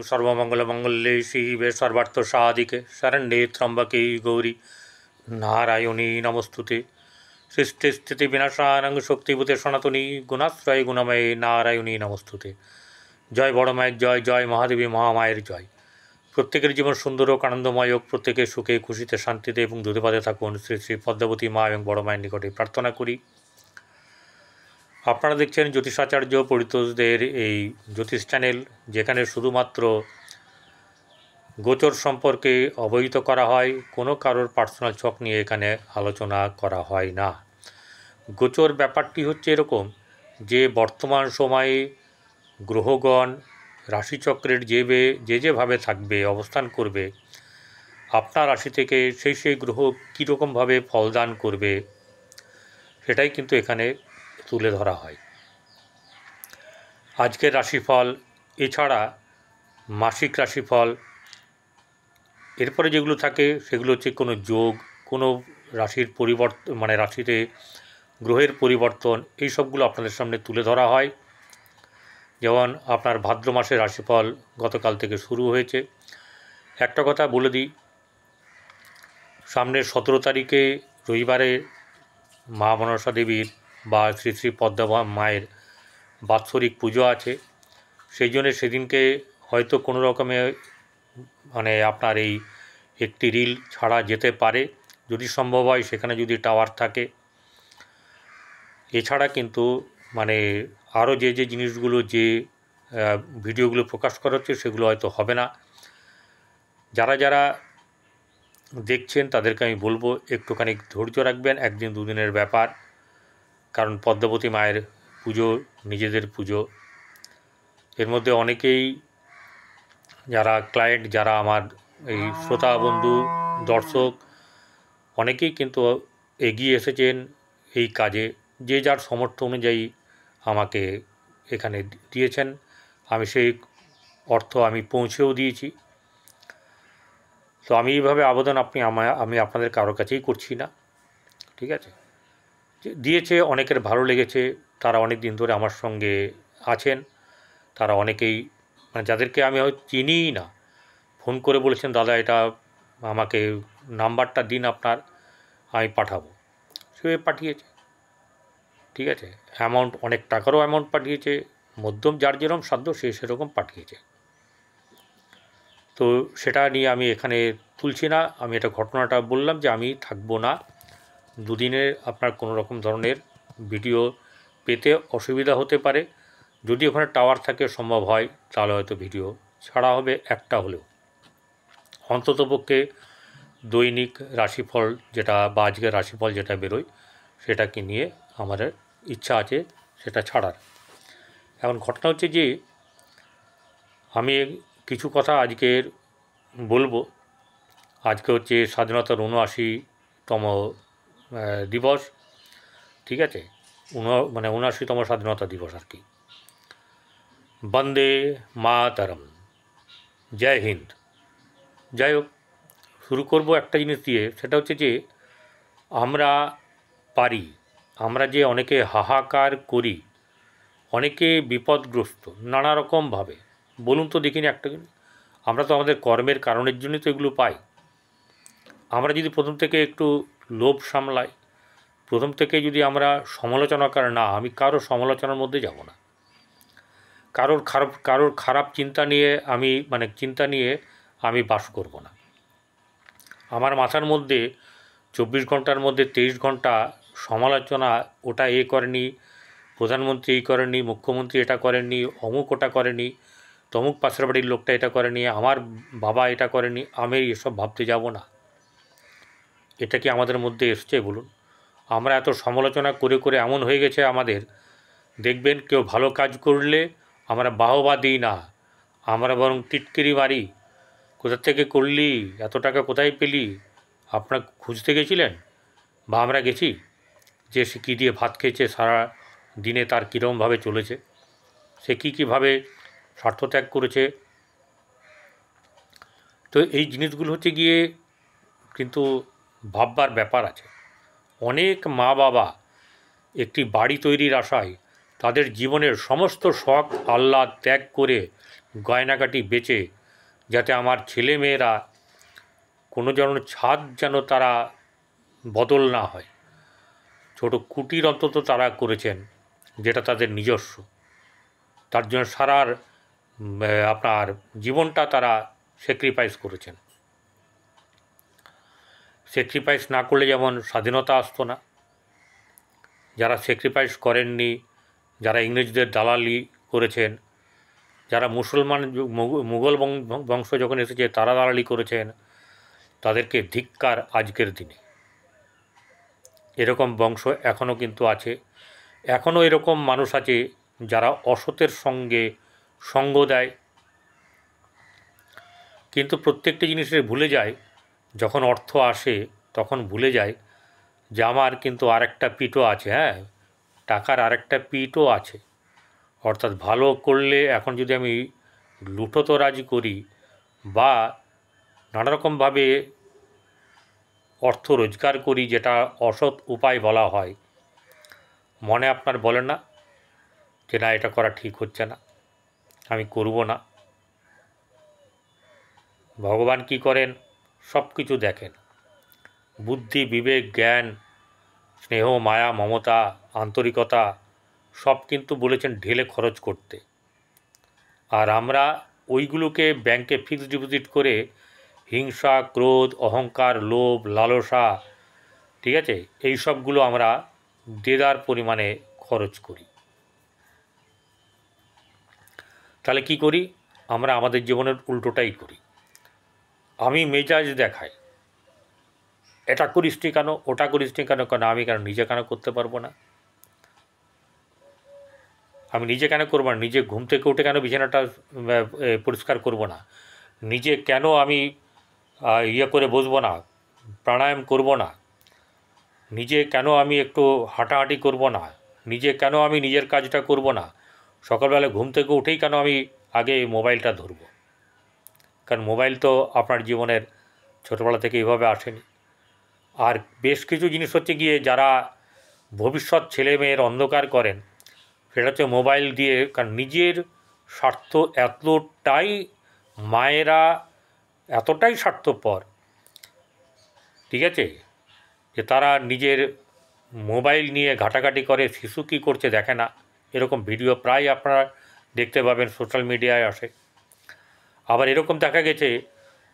सर्वमंगलमंगल्ये शिवे सर्वार्थसाधिके शरण्ये त्र्यंबके गौरी नारायणी नमोस्तुते। सृष्टिस्थितिविनाशानं शक्तिभूते सनातनी गुणाश्रय गुणमये नारायणी नमोस्तुते। जय बड़ माয়ের जय, जय महादेवी महामाয়ের जय। प्रत्येकेर जीवन सुंदर और आनंदमय হোক, प्रत्येके सुखे खुशिते शांतिते এবং দুধে থাকুন। শ্রী শ্রী পদ্মাবতী মা এবং বড় মায়ের নিকটে প্রার্থনা করি। আপনারা দেখছেন জ্যোতিষাচার্য পরিতোষদের এই জ্যোতিষ চ্যানেল, যেখানে শুধুমাত্র গোচর সম্পর্কে অবহিত করা হয়, কোনো কারোর পার্সোনাল ছক নিয়ে এখানে আলোচনা করা হয় না। গোচর ব্যাপারটি হচ্ছে এরকম যে বর্তমান সময়ে গ্রহগণ রাশিচক্রের যেভাবে থাকবে, অবস্থান করবে, আপনার রাশি থেকে সেই গ্রহ কীরকমভাবে ফলদান করবে সেটাই কিন্তু এখানে তুলে ধরা হয়। আজকের রাশিফল এছাড়া মাসিক রাশিফল, এরপরে যেগুলো থাকে সেগুলো হচ্ছে কোনো যোগ, কোনো রাশির পরিবর্তন, মানে রাশিতে গ্রহের পরিবর্তন, এই সবগুলো আপনাদের সামনে তুলে ধরা হয়। যেমন আপনার ভাদ্র মাসের রাশিফল গতকাল থেকে শুরু হয়েছে। একটা কথা বলে দিই, সামনের 17 তারিখে রবিবারে মা মনসা দেবীর বা শ্রী শ্রী পদ্মা মায়ের বাৎসরিক পুজো আছে। সেই জন্য সেদিনকে হয়তো কোনো রকমে মানে আপনার এই একটি রিল ছাড়া যেতে পারে, যদি সম্ভব হয়, সেখানে যদি টাওয়ার থাকে। এছাড়া কিন্তু মানে আরও যে জিনিসগুলো, যে ভিডিওগুলো প্রকাশ করা হচ্ছে সেগুলো হয়তো হবে না। যারা দেখছেন তাদেরকে আমি বলবো একটুখানি ধৈর্য রাখবেন, একদিন দুদিনের ব্যাপার। কারণ পদ্মাবতী মায়ের পুজো নিজেদের পুজো। এর মধ্যে অনেকেই যারা ক্লায়েন্ট, যারা আমার এই শ্রোতা বন্ধু দর্শক, অনেকেই কিন্তু এগিয়ে এসেছেন এই কাজে, যে যার সামর্থ্য অনুযায়ী আমাকে এখানে দিয়েছেন। আমি সেই অর্থ আমি পৌঁছেও দিয়েছি। তো আমি এইভাবে আবেদন আমি আপনাদের কারোর কাছেই করছি না, ঠিক আছে? দিয়েছে, অনেকের ভালো লেগেছে, তারা অনেক দিন ধরে আমার সঙ্গে আছেন। তারা অনেকেই মানে যাদেরকে আমি হয়তো চিনিই না, ফোন করে বলেছেন দাদা এটা আমাকে নাম্বারটা দিন আপনার, আমি পাঠাবো। সে পাঠিয়েছে, ঠিক আছে? অ্যামাউন্ট, অনেক টাকারও অ্যামাউন্ট পাঠিয়েছে, মধ্যম যার যেরকম সাধ্য সে সেরকম পাঠিয়েছে। তো সেটা নিয়ে আমি এখানে তুলছি না। আমি এটা ঘটনাটা বললাম যে আমি থাকবো না দুদিনের, আপনার কোনো রকম ধরনের ভিডিও পেতে অসুবিধা হতে পারে। যদি ওখানে টাওয়ার থাকে, সম্ভব হয়, তাহলে হয়তো ভিডিও ছাড়া হবে একটা হলেও। অন্ততপক্ষে দৈনিক রাশিফল যেটা বা আজকের রাশিফল যেটা বেরোয় সেটাকে নিয়ে আমাদের ইচ্ছা আছে সেটা ছাড়ার। এখন ঘটনা হচ্ছে যে আমি কিছু কথা আজকের বলবো। আজকে হচ্ছে স্বাধীনতার ৭৯তম দিবস, ঠিক আছে? মানে ৭৯তম স্বাধীনতা দিবস আর কি। বন্দে মাতরম, জয় হিন্দ। যাই হোক, শুরু করব একটা জিনিস দিয়ে, সেটা হচ্ছে যে আমরা যে অনেকে হাহাকার করি, অনেকে বিপদগ্রস্ত নানা রকমভাবে। বলুন তো দেখিনি একটা জিনিস, আমরা তো আমাদের কর্মের কারণের জন্যই তো এগুলো পাই। আমরা যদি প্রথম থেকে একটু লোভ সামলাই, প্রথম থেকে যদি আমরা সমালোচনাকার না, আমি কারো সমালোচনার মধ্যে যাব না, কারোর খারাপ চিন্তা নিয়ে আমি বাস করব না। আমার মাথার মধ্যে 24 ঘন্টার মধ্যে 23 ঘন্টা সমালোচনা, ওটা করেনি, প্রধানমন্ত্রী এই করেনি, মুখ্যমন্ত্রী এটা করেননি, অমুক ওটা করেনি, তমুক পাশের বাড়ির লোকটা এটা করেনি, আমার বাবা এটা করেনি, আমি এসব ভাবতে যাব না। এটা কি আমাদের মধ্যে এসছে বলুন? আমরা এত সমালোচনা করে এমন হয়ে গেছে আমাদের, দেখবেন কেউ ভালো কাজ করলে আমরা বাহবা দিই না, আমরা বরং টিটকিরি মারি। কোথা থেকে করলি, এত টাকা কোথায় পেলি, আপনার খুঁজতে গেছিলেন? বা আমরা গেছি যে সে কী দিয়ে ভাত খেয়েছে, সারা দিনে তার কীরকমভাবে চলেছে, সে কীভাবে স্বার্থত্যাগ করেছে। তো এই জিনিসগুলো হচ্ছে গিয়ে কিন্তু ভাববার ব্যাপার আছে। অনেক মা বাবা একটি বাড়ি তৈরির আশায় তাদের জীবনের সমস্ত শখ আহ্লাদ ত্যাগ করে গয়নাগাটি বেচে যাতে আমার ছেলেমেয়েরা কোনো ছাদ যেন তারা বদল না হয়, ছোট কুটির অন্তত তারা করেছেন যেটা তাদের নিজস্ব। তার জন্য সারার আপনার জীবনটা তারা স্যাক্রিফাইস করেছেন। স্যাক্রিফাইস না করলে যেমন স্বাধীনতা আসতো না, যারা স্যাক্রিফাইস করেননি, যারা ইংরেজদের দালালি করেছেন, যারা মুসলমান মুঘল বংশ যখন এসেছে তারা দালালি করেছেন, তাদেরকে ধিক্কার আজকের দিনে। এরকম বংশ এখনও কিন্তু আছে, এখনও এরকম মানুষ আছে যারা অসতের সঙ্গে সঙ্গ দেয়, কিন্তু প্রত্যেকটি জিনিসের ভুলে যায় যখন অর্থ আসে তখন ভুলে যায় যে আমার কিন্তু আরেকটা পিঠও আছে, হ্যাঁ টাকার আরেকটা পিঠও আছে। অর্থাৎ ভালো করলে এখন যদি আমি লুঠতরাজি করি বা নানারকমভাবে অর্থ রোজগার করি, যেটা অসৎ উপায় বলা হয়, মনে আপনার বলে না যে না এটা করা ঠিক হচ্ছে না, আমি করব না। ভগবান কি করেন? সব কিছু দেখেন, বুদ্ধি বিবেক জ্ঞান স্নেহ মায়া মমতা আন্তরিকতা সব কিন্তু বলেছেন ঢেলে খরচ করতে। আর আমরা ওইগুলোকে ব্যাংকে ফিক্সড ডিপোজিট করে হিংসা ক্রোধ অহংকার লোভ লালসা, ঠিক আছে, এই সবগুলো আমরা দেদার পরিমাণে খরচ করি। তাহলে কি করি আমরা? আমাদের জীবনের উল্টোটাই করি। আমি মেজাজ দেখাই, এটা করিস নি কেন, ওটা করিস নি কেন, কেন আমি কেন নিজে কেন করতে পারবো না? আমি নিজে কেন করবো না? নিজে ঘুম থেকে উঠে কেন বিছানাটা পরিষ্কার করব না? নিজে কেন আমি ইয়ে করে বসবো না, প্রাণায়াম করব না? নিজে কেন আমি একটু হাঁটাহাঁটি করব না? নিজে কেন আমি নিজের কাজটা করব না? সকালবেলা ঘুম থেকে উঠেই কেন আমি আগে মোবাইলটা ধরব? কারণ মোবাইল তো আপনার জীবনের ছোটোবেলা থেকে এইভাবে আসেনি। আর বেশ কিছু জিনিস হচ্ছে গিয়ে যারা ভবিষ্যৎ ছেলেমেয়ের অন্ধকার করেন, সেটা হচ্ছে মোবাইল দিয়ে। কারণ নিজের স্বার্থ এতটাই, মায়েরা এতটাই স্বার্থপর, ঠিক আছে, যে তারা নিজের মোবাইল নিয়ে ঘাটাঘাটি করে, শিশু কী করছে দেখে না। এরকম ভিডিও প্রায় আপনারা দেখতে পাবেন, সোশ্যাল মিডিয়ায় আসে। আবার এরকম দেখা গেছে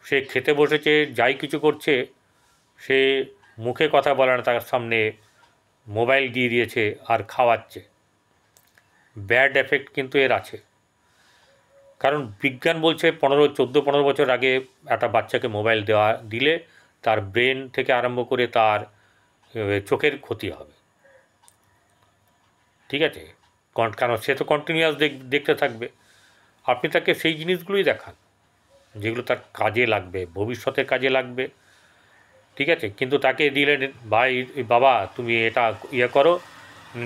সে খেতে বসেছে, যাই কিছু করছে, সে মুখে কথা বলে না, তার সামনে মোবাইল দিয়ে দিয়েছে আর খাওয়াচ্ছে। ব্যাড এফেক্ট কিন্তু এর আছে। কারণ বিজ্ঞান বলছে 14-15 বছর আগে একটা বাচ্চাকে মোবাইল দিলে তার ব্রেন থেকে আরম্ভ করে তার চোখের ক্ষতি হবে, ঠিক আছে, কারণ সে তো কন্টিনিউয়াস দেখতে থাকবে। আপনি তাকে সেই জিনিসগুলোই দেখান যেগুলো তার কাজে লাগবে, ভবিষ্যতে কাজে লাগবে, ঠিক আছে। কিন্তু তাকে দিলেন ভাই বাবা তুমি এটা ইয়ে করো,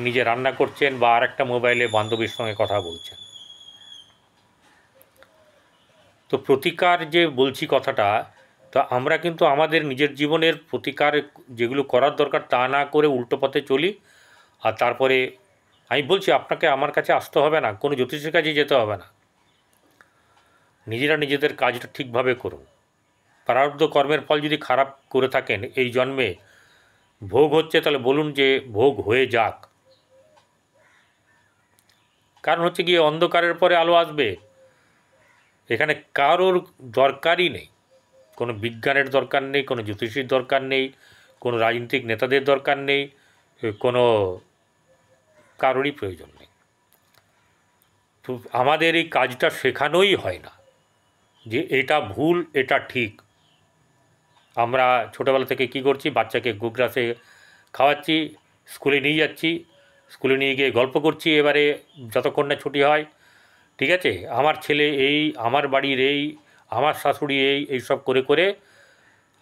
নিজে রান্না করছেন বা আর একটা মোবাইলে বান্ধবীর সঙ্গে কথা বলছেন। তো প্রতিকার যে বলছি কথাটা, তো আমরা কিন্তু আমাদের নিজের জীবনের প্রতিকার যেগুলো করার দরকার তা না করে উল্টো পথে চলি। আর তারপরে আমি বলছি আপনাকে আমার কাছে আসতে হবে না, কোনো জ্যোতিষের কাছে যেতে হবে না, নিজেরা নিজেদের কাজটা ঠিকভাবে করুন। প্রারব্ধ কর্মের ফল যদি খারাপ করে থাকেন এই জন্মে ভোগ হচ্ছে, তাহলে বলুন যে ভোগ হয়ে যাক। কারণ হচ্ছে গিয়ে অন্ধকারের পরে আলো আসবে, এখানে কারোর দরকারই নেই, কোনো বিজ্ঞানের দরকার নেই, কোনো জ্যোতিষীর দরকার নেই, কোনো রাজনৈতিক নেতাদের দরকার নেই, কোনো কারোরই প্রয়োজন নেই। তো আমাদের এই কাজটা শেখানোই হয় না যে এটা ভুল এটা ঠিক। আমরা ছোটোবেলা থেকে কি করছি, বাচ্চাকে গোগ্রাসে খাওয়াচ্ছি, স্কুলে নিয়ে যাচ্ছি, স্কুলে নিয়ে গিয়ে গল্প করছি, এবারে যতক্ষণ না ছুটি হয়, ঠিক আছে, আমার ছেলে এই, আমার বাড়ির এই, আমার শাশুড়ি এই সব করে করে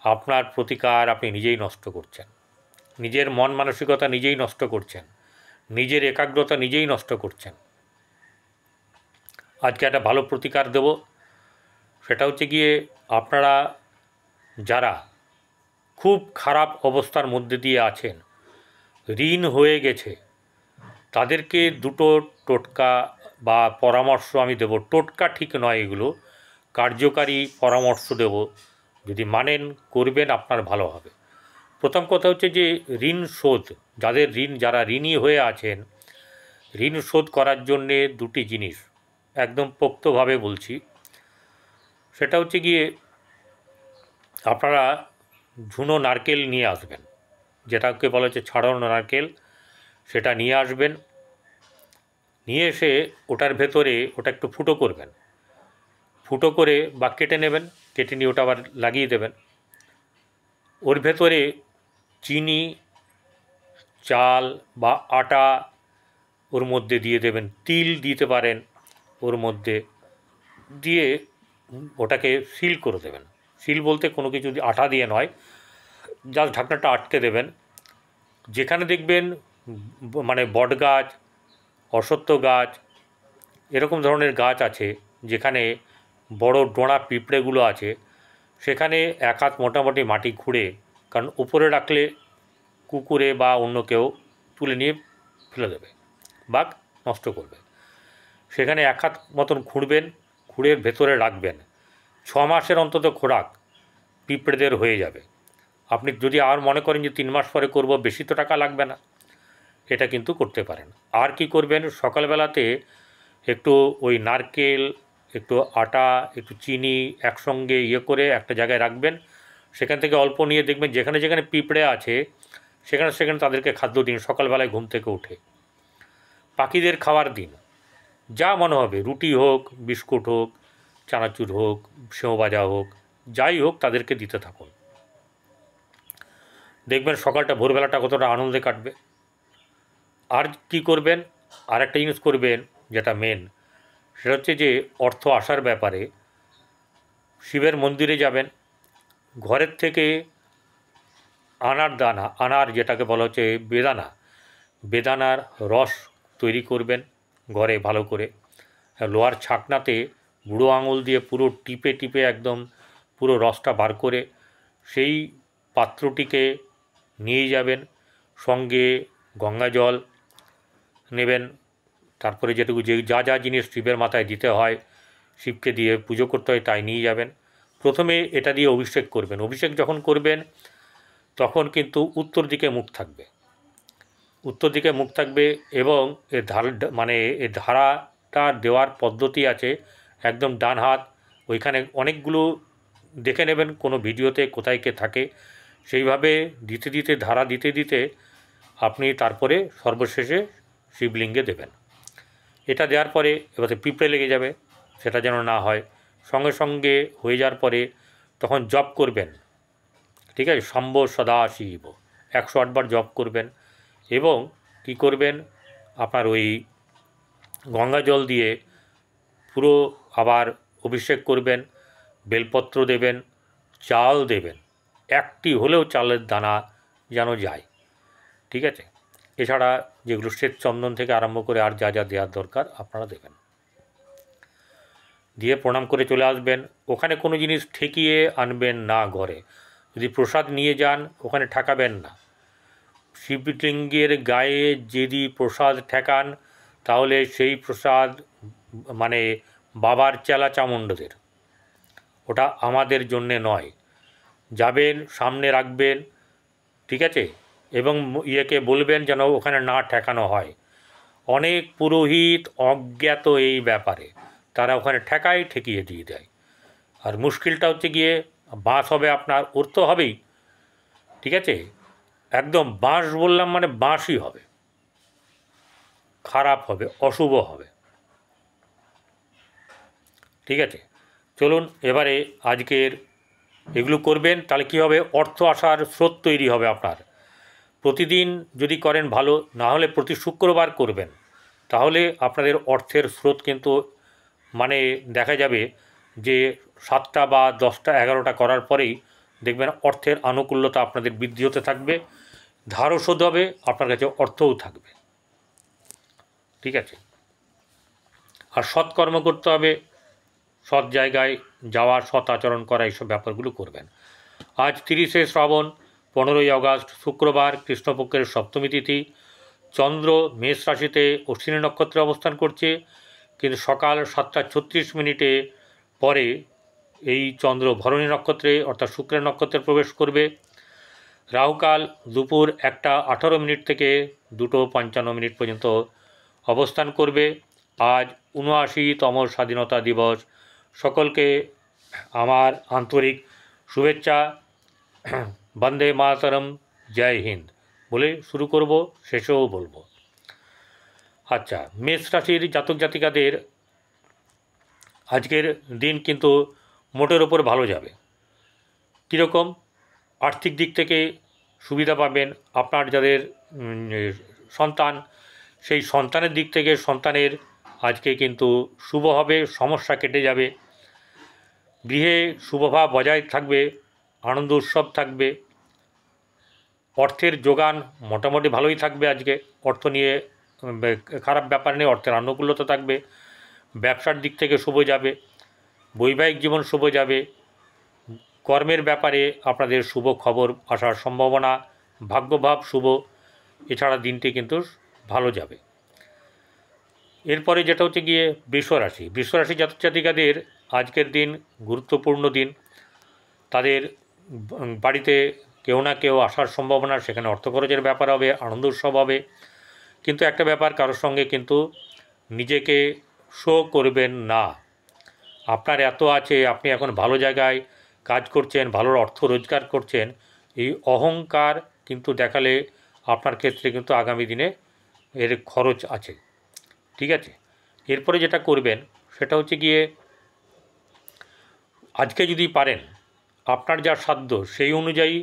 আপনার প্রতিকার আপনি নিজেই নষ্ট করছেন, নিজের মন মানসিকতা নিজেই নষ্ট করছেন, নিজের একাগ্রতা নিজেই নষ্ট করছেন। আজকে একটা ভালো প্রতিকার দেব, সেটা হচ্ছে গিয়ে আপনারা যারা খুব খারাপ অবস্থার মধ্যে দিয়ে আছেন, ঋণ হয়ে গেছে, তাদেরকে দুটো টোটকা বা পরামর্শ আমি দেব। টোটকা ঠিক নয়, এগুলো কার্যকারী পরামর্শ দেব, যদি মানেন করবেন আপনার ভালো হবে। প্রথম কথা হচ্ছে যে ঋণ শোধ, যারা ঋণী হয়ে আছেন, ঋণ শোধ করার জন্যে দুটি জিনিস একদম পোক্তভাবে বলছি। সেটা হচ্ছে গিয়ে আপনারা ঝুনো নারকেল নিয়ে আসবেন, যেটাকে বলা হচ্ছে ছাড়ানো নারকেল, সেটা নিয়ে আসবেন। নিয়ে এসে ওটার ভেতরে ওটা একটু ফুটো করবেন, ফুটো করে বা কেটে নেবেন, কেটে নিয়ে ওটা আবার লাগিয়ে দেবেন। ওর ভেতরে চিনি, চাল বা আটা ওর মধ্যে দিয়ে দেবেন, তিল দিতে পারেন ওর মধ্যে, দিয়ে ওটাকে সিল করে দেবেন। সিল বলতে কোনো কিছু আটা দিয়ে নয়, জাস্ট ঢাকনাটা আটকে দেবেন। যেখানে দেখবেন মানে বট গাছ, অশ্বত্থ গাছ, এরকম ধরনের গাছ আছে যেখানে বড় ডোঁড়া পিঁপড়েগুলো আছে, সেখানে এক হাত মোটামুটি মাটি খুঁড়ে, কারণ উপরে রাখলে কুকুরে বা অন্য কেউ তুলে নিয়ে ফেলে দেবে বা নষ্ট করবে, সেখানে এক হাত মতন খুঁড়বেন, খুঁড়ে ভেতরে রাখবেন। 6 মাসের অন্তত খোরাক পিঁপড়েদের হয়ে যাবে। আপনি যদি আর মনে করেন যে 3 মাস পরে করব, বেশি তো টাকা লাগবে না, এটা কিন্তু করতে পারেন। আর কি করবেন, সকালবেলাতে একটু ওই নারকেল, একটু আটা, একটু চিনি একসঙ্গে করে একটা জায়গায় রাখবেন। সেখান থেকে অল্প নিয়ে দেখবেন যেখানে যেখানে পিঁপড়ে আছে সেখানে সেখানে তাদেরকে খাদ্য দিন। সকালবেলায় ঘুম থেকে উঠে পাখিদের খাওয়ার দিন, যা মনে হবে, রুটি হোক, বিস্কুট হোক, চানাচুর হোক, সেও ভাজা হোক, যাই হোক তাদেরকে দিতে থাকুন। দেখবেন সকালটা ভোরবেলাটা কতটা আনন্দে কাটবে। আর কি করবেন, আর একটা জিনিস করবেন যেটা মেন, সেটা হচ্ছে যে অর্থ আসার ব্যাপারে শিবের মন্দিরে যাবেন, ঘরের থেকে আনার যেটাকে বলা হচ্ছে বেদানার রস তৈরি করবেন ঘরে ভালো করে, লোহার ছাকনাতে বুড়ো আঙুল দিয়ে পুরো টিপে টিপে একদম পুরো রসটা বার করে সেই পাত্রটিকে নিয়ে যাবেন। সঙ্গে গঙ্গা জল নেবেন, তারপরে যেটুকু যা যা জিনিস শিবের মাথায় দিতে হয়, শিবকে দিয়ে পুজো করতে হয়, তাই নিয়ে যাবেন। প্রথমে এটা দিয়ে অভিষেক করবেন। অভিষেক যখন করবেন তখন কিন্তু উত্তর দিকে মুখ থাকবে এবং এর ধারাটা দেওয়ার পদ্ধতি আছে, একদম ডান হাত ওইখানে অনেকগুলো দেখে নেবেন কোনো ভিডিওতে কোথায় কে থাকে, সেইভাবে ধারা দিতে দিতে আপনি তারপরে সর্বশেষে শিবলিঙ্গে দেবেন। এটা দেওয়ার পরে এবারে পিঁপড়ে লেগে যাবে, সেটা যেন না হয়। সঙ্গে সঙ্গে হয়ে যাওয়ার পরে তখন জপ করবেন, ঠিক আছে, শম্ভো সদা শিব 108 বার জপ করবেন। এবং কি করবেন, আপনার ওই গঙ্গা জল দিয়ে পুরো আবার অভিষেক করবেন, বেলপত্র দেবেন, চাল দেবেন, একটি হলেও চালের দানা যেন যায়, ঠিক আছে। এছাড়া যেগুলো শ্বেত চন্দন থেকে আরম্ভ করে আর যা যা দেওয়ার দরকার আপনারা দেবেন, দিয়ে প্রণাম করে চলে আসবেন। ওখানে কোনো জিনিস ঠেকিয়ে আনবেন না ঘরে। যদি প্রসাদ নিয়ে যান ওখানে ঠেকাবেন না। শিবলিঙ্গের গায়ে যদি প্রসাদ ঠেকান তাহলে সেই প্রসাদ মানে বাবার চেলা চামুণ্ডদের, ওটা আমাদের জন্যে নয়। যাবেন, সামনে রাখবেন, ঠিক আছে, এবং ইয়েকে বলবেন যেন ওখানে না ঠেকানো হয়। অনেক পুরোহিত অজ্ঞাত এই ব্যাপারে, তারা ওখানে ঠেকিয়ে দিয়ে দেয়। আর মুশকিলটা হচ্ছে গিয়ে বাঁশ হবে আপনার, ওর তো হবেই, ঠিক আছে, একদম বাঁশ বললাম মানে বাঁশই হবে, খারাপ হবে, অশুভ হবে, ঠিক আছে। চলুন এবারে আজকের এগুলো করবেন, তাহলে কী হবে, অর্থ আসার স্রোত তৈরি হবে আপনার। প্রতিদিন যদি করেন ভালো, না হলে প্রতি শুক্রবার করবেন, তাহলে আপনাদের অর্থের স্রোত কিন্তু মানে দেখা যাবে যে 7টা বা 10টা 11টা করার পরেই দেখবেন অর্থের আনুকূল্যতা আপনাদের বৃদ্ধি হতে থাকবে, ধারও শোধ হবে, আপনার কাছে অর্থও থাকবে, ঠিক আছে। আর সৎকর্ম করতে হবে, সৎ জায়গায় যাওয়া, সৎ আচরণ করা, এইসব ব্যাপারগুলো করবেন। আজ 30শে শ্রাবণ, 15ই আগস্ট শুক্রবার, কৃষ্ণপক্ষের সপ্তমী তিথি, চন্দ্র মেষ রাশিতে অশ্বিনী নক্ষত্রে অবস্থান করছে, কিন্তু সকাল 7:36 পরে এই চন্দ্র ভরণী নক্ষত্রে অর্থাৎ শুক্রের নক্ষত্রে প্রবেশ করবে। রাহুকাল দুপুর 1:18 থেকে 2:55 পর্যন্ত অবস্থান করবে। আজ ৭৯তম স্বাধীনতা দিবস। সকলকে আমার আন্তরিক শুভেচ্ছা। বন্দে মাতরম, জয় হিন্দ বলে শুরু করব, শেষেও বলবো। আচ্ছা, মেষ রাশির জাতক জাতিকাদের আজকের দিন কিন্তু মোটের ওপর ভালো যাবে। কীরকম? আর্থিক দিক থেকে সুবিধা পাবেন। আপনার যাদের সন্তান, সেই সন্তানের দিক থেকে সন্তানের আজকে কিন্তু শুভ হবে, সমস্যা কেটে যাবে। গৃহে শুভভাব বজায় থাকবে, আনন্দ উৎসব থাকবে। অর্থের যোগান মোটামুটি ভালোই থাকবে আজকে। অর্থ নিয়ে খারাপ ব্যাপার নেই, অর্থের আনুকূল্যতা থাকবে। ব্যবসার দিক থেকে শুভ যাবে, বৈবাহিক জীবন শুভ যাবে। কর্মের ব্যাপারে আপনাদের শুভ খবর আসার সম্ভাবনা, ভাগ্যভাব শুভ। এছাড়া দিনটি কিন্তু ভালো যাবে। এরপরে যেটা হচ্ছে গিয়ে বৃষরাশি। বৃষরাশি জাতক জাতিকাদের আজকের দিন গুরুত্বপূর্ণ দিন। তাদের বাড়িতে কেউ না কেউ আসার সম্ভাবনা, সেখানে অর্থ খরচের ব্যাপার হবে, আনন্দ উৎসব হবে। কিন্তু একটা ব্যাপার, কারোর সঙ্গে কিন্তু নিজেকে শো করবেন না। আপনার এত আছে, আপনি এখন ভালো জায়গায় কাজ করছেন, ভালো অর্থ রোজগার করছেন, এই অহংকার কিন্তু দেখালে আপনার ক্ষেত্রে কিন্তু আগামী দিনে এর খরচ আছে। ঠিক আছে? এরপরে যেটা করবেন সেটা হচ্ছে গিয়ে, আজকে যদি পারেন আপনার যা সাধ্য সেই অনুযায়ী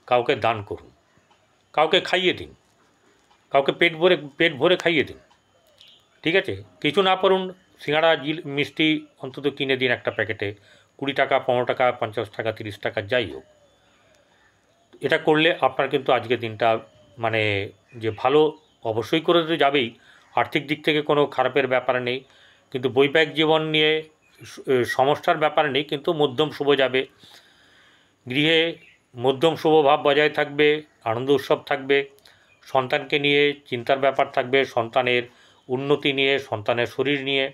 কাউকে দান করুন, কাউকে খাইয়ে দিন, কাউকে পেট ভরে খাইয়ে দিন। ঠিক আছে? কিছু না পারুন, সিঙ্গাড়া মিষ্টি অন্তত কিনে দিন একটা প্যাকেটে, 20 টাকা, 15 টাকা, 50 টাকা, 30 টাকা, যাই হোক। এটা করলে আপনার কিন্তু আজকের দিনটা মানে যে ভালো অবশ্যই করে তো যাবেই, আর্থিক দিক থেকে কোনো খারাপের ব্যাপার নেই, কিন্তু বৈবাহিক জীবন নিয়ে সমস্যার ব্যাপার নেই, কিন্তু মধ্যম শুভ যাবে। গৃহে মধ্যম শুভ ভাব বজায় থাকবে, আনন্দ উৎসব থাকবে। সন্তানকে নিয়ে চিন্তার ব্যাপার থাকবে, সন্তানের উন্নতি নিয়ে, সন্তানের শরীর নিয়ে।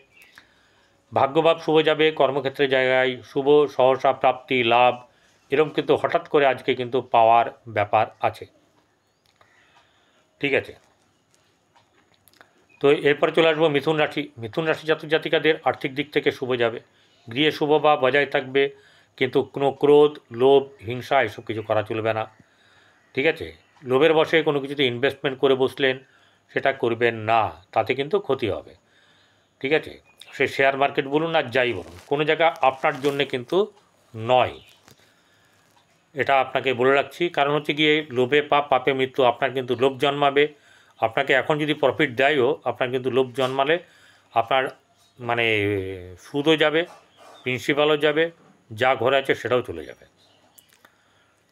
ভাগ্যভাব শুভ যাবে, কর্মক্ষেত্রে জায়গায় শুভ, সহসা প্রাপ্তি, লাভ এরকম কিন্তু হঠাৎ করে আজকে কিন্তু পাওয়ার ব্যাপার আছে। ঠিক আছে? তো এরপরে চলে আসবো মিথুন রাশি। মিথুন রাশি জাতক জাতিকাদের আর্থিক দিক থেকে শুভ যাবে। গৃহে শুভ ভাব বজায় থাকবে, কিন্তু কোনো ক্রোধ, লোভ, হিংসা এসব কিছু করা চলবে না। ঠিক আছে? লোভের বশে কোনো কিছুতে ইনভেস্টমেন্ট করে বসলেন, সেটা করবেন না, তাতে কিন্তু ক্ষতি হবে। ঠিক আছে? সে শেয়ার মার্কেট বলুন আর যাই বলুন, কোনো জায়গা আপনার জন্যে কিন্তু নয়, এটা আপনাকে বলে রাখছি। কারণ হচ্ছে গিয়ে লোভে পাপ, পাপে মৃত্যু। আপনার কিন্তু লোভ জন্মাবে। আপনাকে এখন যদি প্রফিট দেয়ও, আপনার কিন্তু লোভ জন্মালে আপনার মানে সুদও যাবে, প্রিন্সিপালও যাবে, যা ঘরে আছে সেটাও চলে যাবে।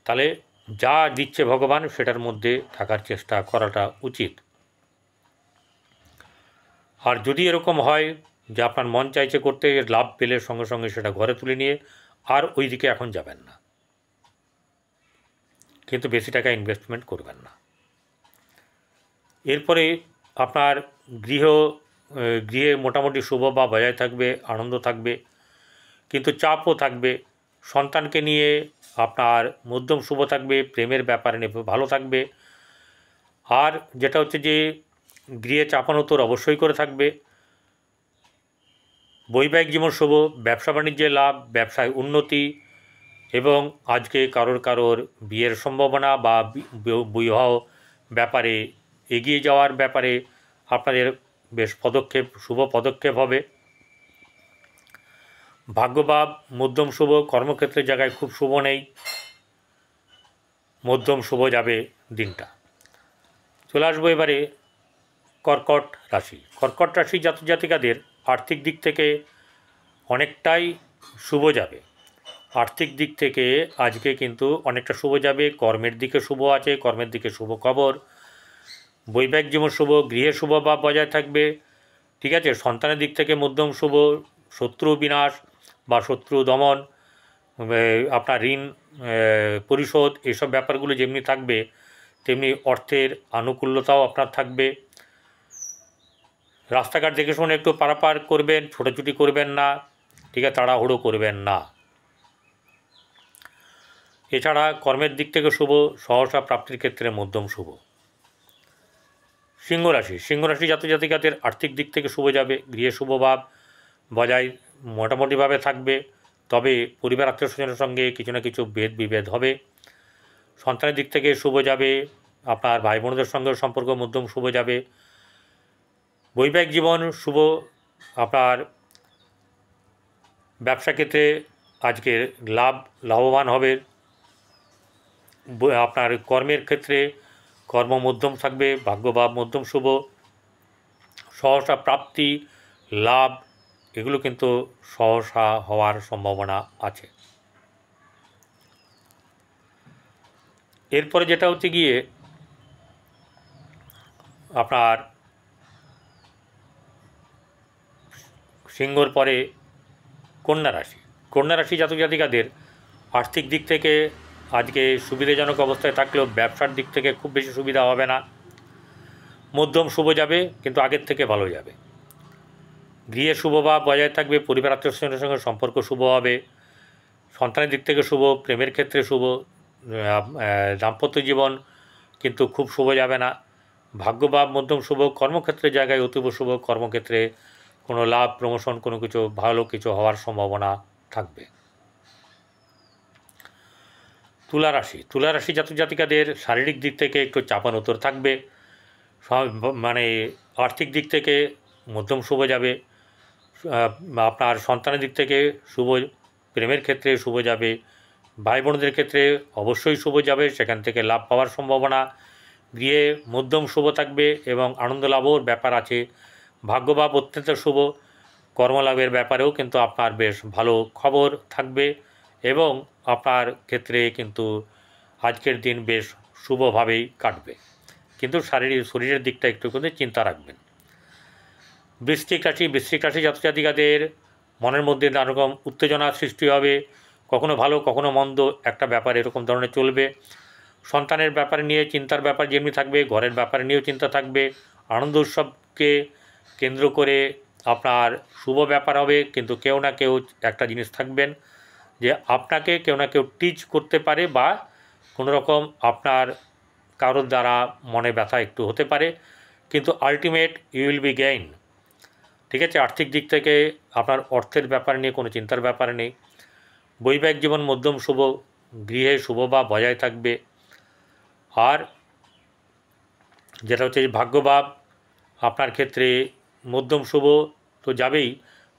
তাহলে যা দিচ্ছে ভগবান সেটার মধ্যে থাকার চেষ্টা করাটা উচিত। আর যদি এরকম হয় যে আপনার মন চাইছে করতে, লাভ পেলে সঙ্গে সঙ্গে সেটা ঘরে তুলে নিয়ে আর ওই দিকে এখন যাবেন না, কিন্তু বেশি টাকা ইনভেস্টমেন্ট করবেন না। এরপরে আপনার গৃহে মোটামুটি শুভ বা বজায় থাকবে, আনন্দ থাকবে, কিন্তু চাপও থাকবে। সন্তানকে নিয়ে আপনার মধ্যম শুভ থাকবে, প্রেমের ব্যাপারে নিয়ে ভালো থাকবে। আর যেটা হচ্ছে যে গৃহে চাপানোতর অবশ্যই করে থাকবে। বৈবাহিক জীবন শুভ, ব্যবসা বাণিজ্যে লাভ, ব্যবসায় উন্নতি, এবং আজকে কারোর বিয়ের সম্ভাবনা বা বিবাহ ব্যাপারে এগিয়ে যাওয়ার ব্যাপারে আপনাদের বেশ শুভ পদক্ষেপ হবে। ভাগ্যভাব মধ্যম শুভ, কর্মক্ষেত্রের জায়গায় খুব শুভ নেই, মধ্যম শুভ যাবে দিনটা। চলে আসবো এবারে কর্কট রাশি। কর্কট রাশি জাতক জাতিকাদের আর্থিক দিক থেকে অনেকটাই শুভ যাবে। আর্থিক দিক থেকে আজকে কিন্তু অনেকটা শুভ যাবে। কর্মের দিকে শুভ আছে, কর্মের দিকে শুভ খবর। বৈবাহিক জীবন শুভ, গৃহে শুভ ভাব বজায় থাকবে। ঠিক আছে? সন্তানের দিক থেকে মধ্যম শুভ, শত্রু বিনাশ বা শত্রু দমন, আপনার ঋণ পরিশোধ, এসব ব্যাপারগুলো যেমনি থাকবে তেমনি অর্থের আনুকূল্যতাও আপনার থাকবে। রাস্তাঘাট দেখে শুনে একটু পারাপার করবেন, ছোটাছুটি করবেন না, ঠিক আছে, তাড়াহুড়ো করবেন না। এছাড়া কর্মের দিক থেকে শুভ, সহসা প্রাপ্তির ক্ষেত্রে মধ্যম শুভ। সিংহরাশি জাতজাতিকাদের আর্থিক দিক থেকে শুভ যাবে, গৃহে শুভভাব বজায় মোটামুটিভাবে থাকবে, তবে পরিবার আত্মীয় স্বজনের সঙ্গে কিছু না কিছু বিভেদ হবে। সন্তানের দিক থেকে শুভ যাবে, আপনার ভাই বোনদের সঙ্গে সম্পর্ক মধ্যম শুভ যাবে। বৈবাহিক জীবন শুভ, আপনার ব্যবসা ক্ষেত্রে আজকে লাভবান হবে। আপনার কর্মের ক্ষেত্রে কর্ম মধ্যম থাকবে, ভাগ্যভাব মধ্যম শুভ, সহসা প্রাপ্তি, লাভ এগুলো কিন্তু সহসা হওয়ার সম্ভাবনা আছে। এরপরে যেটা হচ্ছে গিয়ে আপনার সিংহর পরে কন্যা রাশি জাতক জাতিকাদের আর্থিক দিক থেকে আজকে সুবিধাজনক অবস্থায় থাকলেও ব্যবসার দিক থেকে খুব বেশি সুবিধা হবে না, মধ্যম শুভ যাবে, কিন্তু আগের থেকে ভালো যাবে। গৃহে শুভভাব বজায় থাকবে, পরিবার আত্মীয় স্বজনের সঙ্গে সম্পর্ক শুভ হবে, সন্তানের দিক থেকে শুভ, প্রেমের ক্ষেত্রে শুভ, দাম্পত্য জীবন কিন্তু খুব শুভ যাবে না। ভাগ্যভাব মধ্যম শুভ, কর্মক্ষেত্রের জায়গায় অতীব শুভ, কর্মক্ষেত্রে কোনো লাভ, প্রমোশন, কোনো কিছু ভালো কিছু হওয়ার সম্ভাবনা থাকবে। তুলা রাশি জাতক জাতিকাদের শারীরিক দিক থেকে একটু চাপানোতর থাকবে, মানে আর্থিক দিক থেকে মধ্যম শুভ যাবে, আপনার সন্তানের দিক থেকে শুভ, প্রেমের ক্ষেত্রে শুভ যাবে, ভাই বোনদের ক্ষেত্রে অবশ্যই শুভ যাবে, সেখান থেকে লাভ পাওয়ার সম্ভাবনা। গৃহে মধ্যম শুভ থাকবে এবং আনন্দ লাভের ব্যাপার আছে। ভাগ্যভাব অত্যন্ত শুভ, কর্মলাভের ব্যাপারেও কিন্তু আপনার বেশ ভালো খবর থাকবে এবং আপনার ক্ষেত্রে কিন্তু আজকের দিন বেশ শুভভাবেই কাটবে, কিন্তু শরীরের দিকটা একটু কিন্তু চিন্তা রাখবেন। বৃশ্চিক রাশি জাতজাতিকাদের মনের মধ্যে নানা রকম উত্তেজনা সৃষ্টি হবে, কখনো ভালো কখনো মন্দ একটা ব্যাপার এরকম ধরনের চলবে। সন্তানের ব্যাপারে নিয়ে চিন্তার ব্যাপার যেমনি থাকবে, ঘরের ব্যাপারে নিয়েও চিন্তা থাকবে। আনন্দ উৎসবকে কেন্দ্র করে আপনার শুভ ব্যাপার হবে, কিন্তু কেউ না কেউ একটা জিনিস থাকবেন যে আপনাকে কেউ না কেউ টিচ করতে পারে বা কোনো রকম আপনার কারোর দ্বারা মনে ব্যথা একটু হতে পারে, কিন্তু ultimate you will be gain. ঠিক আছে, আর্থিক দিক থেকে আপনার অর্থের ব্যাপার নিয়ে কোনো চিন্তার ব্যাপার নেই। বৈবাহিক জীবন মধ্যম শুভ, গৃহে শুভ বা বজায় থাকবে। আর যেটা হচ্ছে ভাগ্যভাব আপনার ক্ষেত্রে মধ্যম শুভ তো যাবেই,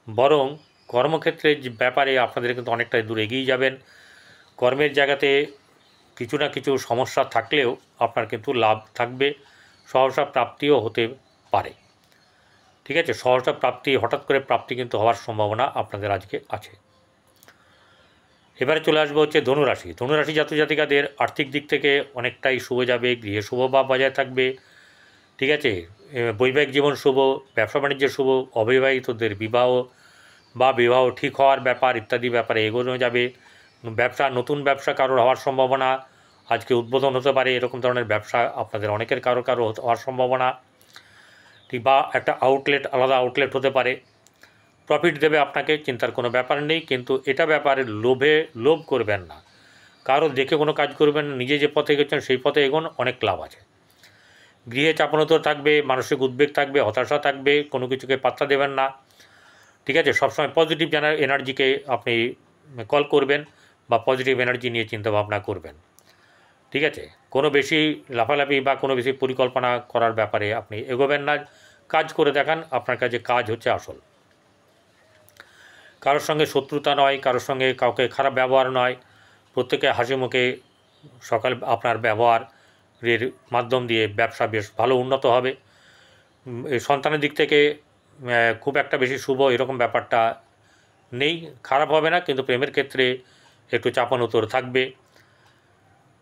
বরং কর্মক্ষেত্রে যে ব্যাপারে আপনাদের কিন্তু অনেকটাই দূর এগিয়ে যাবেন। কর্মের জায়গাতে কিছু না কিছু সমস্যা থাকলেও আপনার কিন্তু লাভ থাকবে, সহসা প্রাপ্তিও হতে পারে। ঠিক আছে, সহসা প্রাপ্তি, হঠাৎ করে প্রাপ্তি কিন্তু হওয়ার সম্ভাবনা আপনাদের আজকে আছে। এবারে চলে আসবো হচ্ছে ধনুরাশি জাতজাতিকাদের আর্থিক দিক থেকে অনেকটাই শুভ যাবে, গৃহে শুভভাব বজায় থাকবে। ঠিক আছে, বৈবাহিক জীবন শুভ, ব্যবসা বাণিজ্য শুভ, অবিবাহিতদের বিবাহ বা বিবাহ ঠিক হওয়ার ব্যাপার ইত্যাদি ব্যাপারে এগোনো যাবে। নতুন ব্যবসা কারোর হওয়ার সম্ভাবনা, আজকে উদ্বোধন হতে পারে, এরকম ধরনের ব্যবসা আপনাদের অনেকের কারো হওয়ার সম্ভাবনা। ঠিক, বা একটা আলাদা আউটলেট হতে পারে, প্রফিট দেবে আপনাকে, চিন্তার কোনো ব্যাপার নেই, কিন্তু এটা ব্যাপারে লোভ করবেন না, কারো দেখে কোনো কাজ করবেন না, নিজে যে পথে এগোচ্ছেন সেই পথে এগোন, অনেক লাভ আছে। গৃহে চাপানোতর থাকবে, মানসিক উদ্বেগ থাকবে, হতাশা থাকবে, কোনো কিছুকে পাত্তা দেবেন না। ঠিক আছে, সবসময় পজিটিভ এনার্জিকে আপনি কল করবেন বা পজিটিভ এনার্জি নিয়ে চিন্তাভাবনা করবেন। ঠিক আছে, কোনো বেশি লাফালাফি বা কোনো বেশি পরিকল্পনা করার ব্যাপারে আপনি এগোবেন না, কাজ করে দেখান, আপনার কাছে কাজ হচ্ছে আসল। কারোর সঙ্গে শত্রুতা নয়, কারোর সঙ্গে কাউকে খারাপ ব্যবহার নয়, প্রত্যেকে হাসি মুখে আপনার ব্যবহারের মাধ্যম দিয়ে ব্যবসা বেশ ভালো উন্নত হবে। এই সন্তানের দিক থেকে খুব একটা বেশি শুভ এরকম ব্যাপারটা নেই, খারাপ হবে না, কিন্তু প্রেমের ক্ষেত্রে একটু চাপানোতর থাকবে।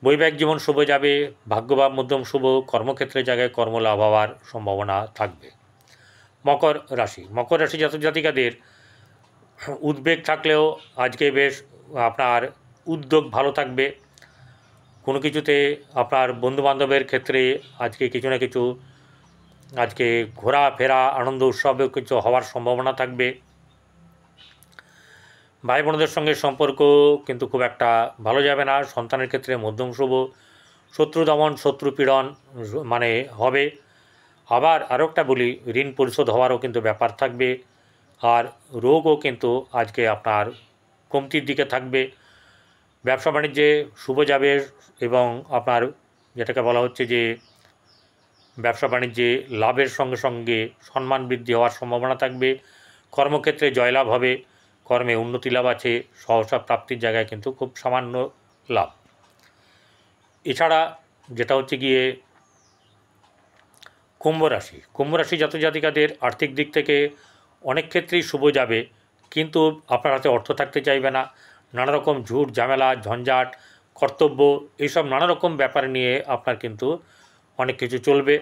বৈবাহিক জীবন শুভ যাবে, ভাগ্যভাব মধ্যম শুভ, কর্মক্ষেত্রের জায়গায় কর্মলাভ হওয়ার সম্ভাবনা থাকবে। মকর রাশি জাতজাতিকাদের উদ্বেগ থাকলেও আজকে বেশ আপনার উদ্যোগ ভালো থাকবে, কোনো কিছুতে আপনার বন্ধুবান্ধবের ক্ষেত্রে আজকে কিছু না কিছু আজকে ঘোরাফেরা আনন্দ উৎসবে কিছু হওয়ার সম্ভাবনা থাকবে। ভাই বোনদের সঙ্গে সম্পর্ক কিন্তু খুব একটা ভালো যাবে না। সন্তানের ক্ষেত্রে মধ্যম শুভ, শত্রু দমন শত্রু পীড়ন মানে হবে। আবার আরও একটা বলি, ঋণ পরিশোধ হওয়ারও কিন্তু ব্যাপার থাকবে। আর রোগও কিন্তু আজকে আপনার কমতির দিকে থাকবে। ব্যবসা বাণিজ্যে শুভ যাবে এবং আপনার যেটাকে বলা হচ্ছে যে ব্যবসা বাণিজ্যে লাভের সঙ্গে সঙ্গে সম্মান বৃদ্ধি হওয়ার সম্ভাবনা থাকবে। কর্মক্ষেত্রে জয়লাভ হবে, কর্মে উন্নতি লাভ আছে, সহসা প্রাপ্তির জায়গায় কিন্তু খুব সামান্য লাভ। এছাড়া যেটা হচ্ছে গিয়ে কুম্ভ রাশি জাতক জাতিকাদের আর্থিক দিক থেকে অনেক ক্ষেত্রেই শুভ যাবে, কিন্তু আপনার হাতে অর্থ থাকতে চাইবে না। নানা রকম ঝুট ঝামেলা ঝঞ্ঝাট কর্তব্য এইসব নানা রকম ব্যাপার নিয়ে আপনার কিন্তু অনেক কিছু চলবে,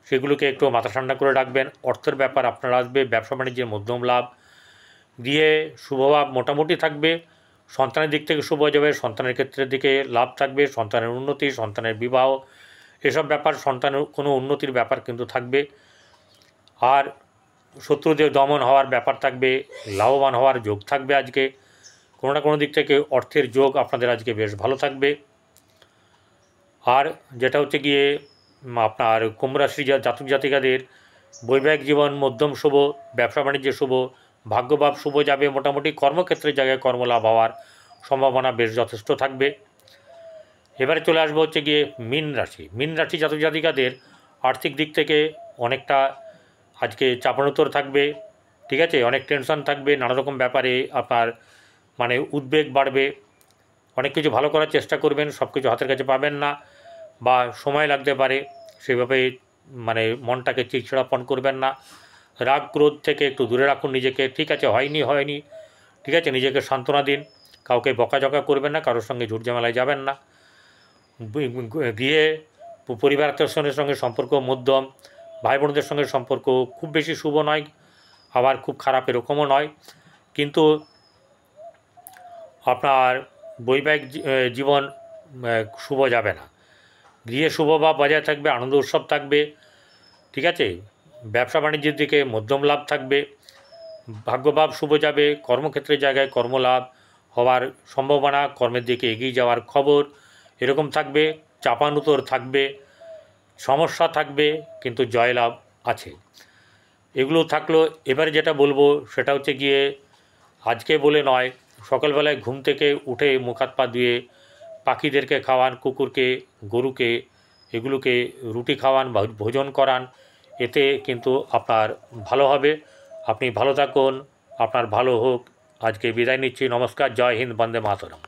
সেগুলোকে একটু মাথা ঠান্ডা করে রাখবেন। অর্থের ব্যাপার আপনার আসবে, ব্যবসা বাণিজ্যের মধ্যম লাভ, গৃহে শুভভাব মোটামুটি থাকবে। সন্তানের দিক থেকে শুভ যাবে, সন্তানের ক্ষেত্রের দিকে লাভ থাকবে, সন্তানের উন্নতি, সন্তানের বিবাহ, এসব ব্যাপার সন্তানের কোনো উন্নতির ব্যাপার কিন্তু থাকবে। আর শত্রুদের দমন হওয়ার ব্যাপার থাকবে, লাভবান হওয়ার যোগ থাকবে। আজকে কোনো না কোনো দিক থেকে অর্থের যোগ আপনাদের আজকে বেশ ভালো থাকবে। আর যেটা হচ্ছে গিয়ে আপনার কুম্ভ রাশি জাতক জাতিকাদের বৈবাহিক জীবন মধ্যম শুভ, ব্যবসা বাণিজ্যে শুভ, ভাগ্যভাব শুভ যাবে মোটামুটি। কর্মক্ষেত্রের জায়গায় কর্মলাভ হওয়ার সম্ভাবনা বেশ যথেষ্ট থাকবে। এবারে চলে আসবো হচ্ছে গিয়ে মীন রাশি জাতক জাতিকাদের আর্থিক দিক থেকে অনেকটা আজকে চাপানোতর থাকবে, ঠিক আছে। অনেক টেনশন থাকবে, নানা রকম ব্যাপারে আপনার মানে উদ্বেগ বাড়বে। অনেক কিছু ভালো করার চেষ্টা করবেন, সব কিছু হাতের কাছে পাবেন না বা সময় লাগতে পারে, সেভাবে মানে মনটাকে চিড়চিড়াপন করবেন না। রাগ ক্রোধ থেকে একটু দূরে রাখুন নিজেকে, ঠিক আছে হয়নি, ঠিক আছে, নিজেকে সান্ত্বনা দিন। কাউকে বকাঝকা করবেন না, কারোর সঙ্গে ঝুট ঝামেলায় যাবেন না। গিয়ে পরিবার আত্মীয়স্বজনের সঙ্গে সম্পর্ক মধ্যম, ভাই বোনদের সঙ্গে সম্পর্ক খুব বেশি শুভ নয়, আবার খুব খারাপ এরকমও নয়। কিন্তু আপনার বৈবাহিক জীবন শুভ যাবে না। গৃহে শুভভাব বজায় থাকবে, আনন্দ উৎসব থাকবে, ঠিক আছে। ব্যবসা বাণিজ্যের দিকে মধ্যম লাভ থাকবে, ভাগ্যভাব শুভ যাবে, কর্মক্ষেত্রের জায়গায় কর্মলাভ হওয়ার সম্ভাবনা, কর্মের দিকে এগিয়ে যাওয়ার খবর এরকম থাকবে। চাপানুতর থাকবে, সমস্যা থাকবে, কিন্তু জয়লাভ আছে। এগুলো থাকলো। এবারে যেটা বলবো সেটা হচ্ছে গিয়ে আজকে বলে নয়, সকালবেলায় ঘুম থেকে উঠে মুখ হাত পা ধুয়ে পাখিদেরকে খাওয়ান, কুকুরকে গরুকে এগুলোকে রুটি খাওয়ান বা ভোজন করান, এতে কিন্তু আপনার ভালো হবে। আপনি ভালো থাকুন, আপনার ভালো হোক। আজকে বিদায় নিচ্ছি, নমস্কার, জয় হিন্দ, বন্দে মাতরম।